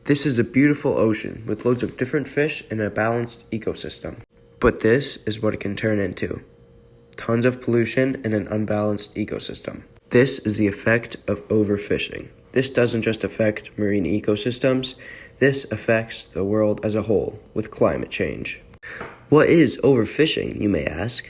This is a beautiful ocean with loads of different fish and a balanced ecosystem. But this is what it can turn into. Tons of pollution and an unbalanced ecosystem. This is the effect of overfishing. This doesn't just affect marine ecosystems, this affects the world as a whole with climate change. What is overfishing, you may ask?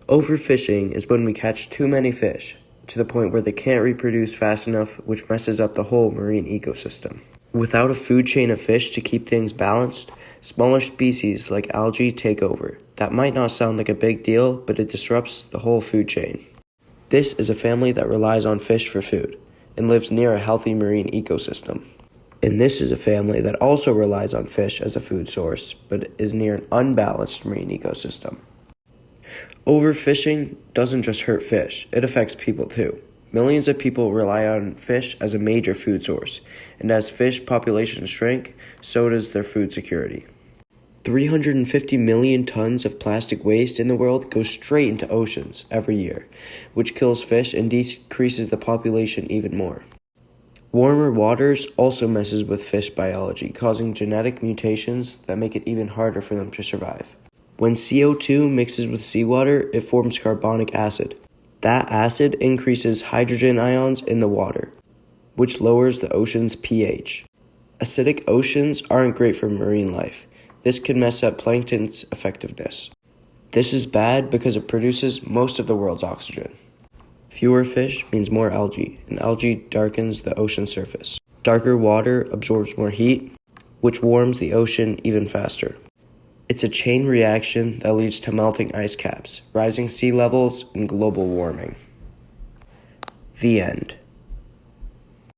Overfishing is when we catch too many fish to the point where they can't reproduce fast enough, which messes up the whole marine ecosystem. Without a food chain of fish to keep things balanced, smaller species like algae take over. That might not sound like a big deal, but it disrupts the whole food chain. This is a family that relies on fish for food and lives near a healthy marine ecosystem. And this is a family that also relies on fish as a food source, but is near an unbalanced marine ecosystem. Overfishing doesn't just hurt fish, it affects people too. Millions of people rely on fish as a major food source, and as fish populations shrink, so does their food security. 350 million tons of plastic waste in the world goes straight into oceans every year, which kills fish and decreases the population even more. Warmer waters also messes with fish biology, causing genetic mutations that make it even harder for them to survive. When CO2 mixes with seawater, it forms carbonic acid. That acid increases hydrogen ions in the water, which lowers the ocean's pH. Acidic oceans aren't great for marine life. This can mess up plankton's effectiveness. This is bad because it produces most of the world's oxygen. Fewer fish means more algae, and algae darkens the ocean surface. Darker water absorbs more heat, which warms the ocean even faster. It's a chain reaction that leads to melting ice caps, rising sea levels, and global warming. The end.